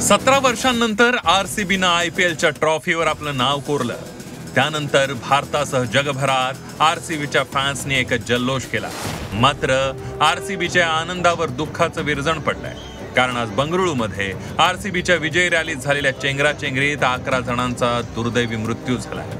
17 वर्षांनंतर आरसीबीनं आयपीएलच्या ट्रॉफीवर आपलं नाव कोरलं। त्यानंतर भारतासह जगभरात आरसीबीच्या फॅन्सनी एक जल्लोष केला। मात्र आरसीबीच्या आनंदावर दुःखाचं विरजण पडलंय, कारण आज बंगळुरूमध्ये आरसीबीच्या विजय रॅलीत झालेल्या चेंगराचेंगरीत 11 जणांचा दुर्दैवी मृत्यू झालाय।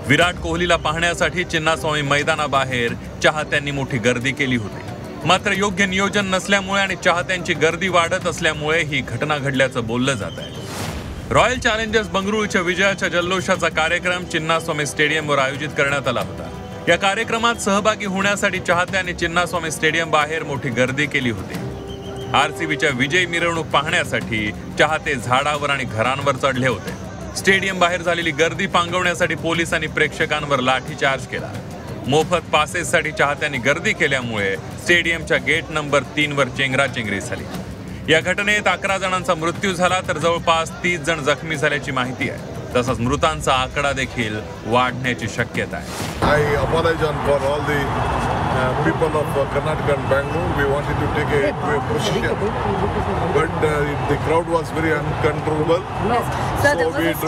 विराट कोहलीला पाहण्यासाठी चिन्नास्वामी मैदानाबाहेर चाहत्यांनी मोठी गर्दी केली होती। मात्र योग्य नियोजन नसल्यामुळे आणि चाहत्यांची गर्दी वाढत असल्यामुळे ही घटना घडल्याचं बोललं जात आहे। रॉयल चॅलेंजर्स बंगळुरूच्या विजयाच्या जल्लोषाचा कार्यक्रम चिन्नास्वामी स्टेडियमवर आयोजित करण्यात आला होता। या कार्यक्रमात सहभागी होण्यासाठी चाहत्यांनी चिन्नास्वामी स्टेडियम बाहेर मोठी गर्दी केली होती। आरसीबीच्या विजय मिरवणूक पाहण्यासाठी चाहते झाडावर आणि घरांवर चढले होते। स्टेडियम बाहेर झालेली गर्दी पांगवण्यासाठी पोलिसांनी प्रेक्षकांवर लाठीचार्ज केला। मोफत पासेससाठी चाहत्यांनी गर्दी केल्यामुळे स्टेडियमच्या गेट नंबर 3 वर चेंगराचेंगरी झाली। या घटनेत 11 जणांचा मृत्यू झाला, तर जवळपास 30 जण जखमी झाल्याची माहिती आहे। तसंच मृतांचा आकडा देखील वाढण्याची शक्यता आहे। I apologize for all the people of Karnataka and Bangalore. We wanted to take a procession, but the crowd was very uncontrollable. So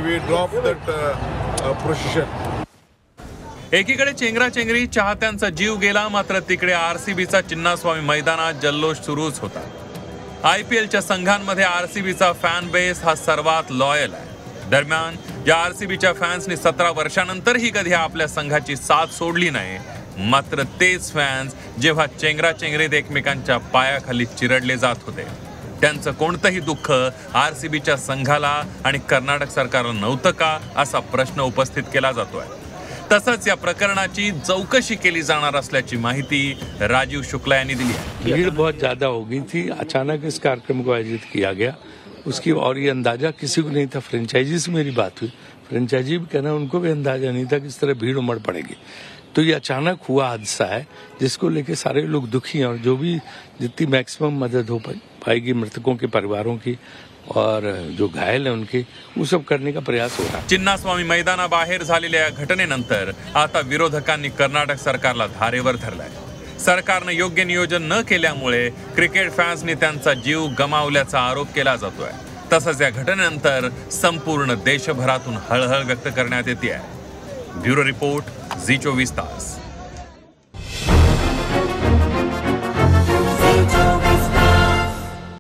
we dropped that procession. एकीकडे चेंगराचेंगरी चाहत्यांचा जीव गेला, मात्र तिकडे आरसीबीचा चिन्नास्वामी मैदानात जल्लोष सुरूच होता। आयपीएलच्या संघांमध्ये आरसीबीचा फॅन बेस हा सर्वात लॉयल आहे। दरम्यान या आरसीबीच्या फॅन्सनी 17 वर्षांनंतरही कधी आपल्या संघाची साथ सोडली नाही। मात्र तेच फॅन्स जेव्हा चेंगराचेंगरीत एकमेकांच्या पायाखाली चिरडले जात होते, त्यांचं कोणतंही दुःख आरसीबीच्या संघाला आणि कर्नाटक सरकारला नव्हतं का, असा प्रश्न उपस्थित केला जातोय। तसंच या प्रकरणाची चौकशी केली जाणार असल्याची माहिती राजीव शुक्ला यांनी दिली आहे। भीड़ बहुत ज्यादा हो गई थी, अचानक इस कार्यक्रम को आयोजित किया गया, उसकी और ये अंदाजा किसी को नहीं था। फ्रेंचाइजी से मेरी बात हुई, फ्रेंचाइजी भी कहना उनको भी अंदाजा नहीं था कि इस तरह भीड़ उमड़ पड़ेगी। तो ये अचानक हुआ हादसा है, जिसको लेके सारे लोग दुखी हैं और जो भी जितनी मैक्सिमम मदद हो पाएगी मृतकों के परिवारों की और जो घायल है उनके, वो सब करने का प्रयास हो रहा। चिन्नास्वामी मैदानाबाहेर झालेल्या घटनेनंतर आता विरोधकांनी कर्नाटक सरकारला धारेवर धरलाय। सरकारनं योग्य नियोजन न केल्यामुळे क्रिकेट फॅन्सनी त्यांचा जीव गमावल्याचा आरोप केला जातोय। तसंच या घटनेनंतर संपूर्ण देशभरातून हळहळ व्यक्त करण्यात येते आहे। ब्युरो रिपोर्ट, झी 24 तास।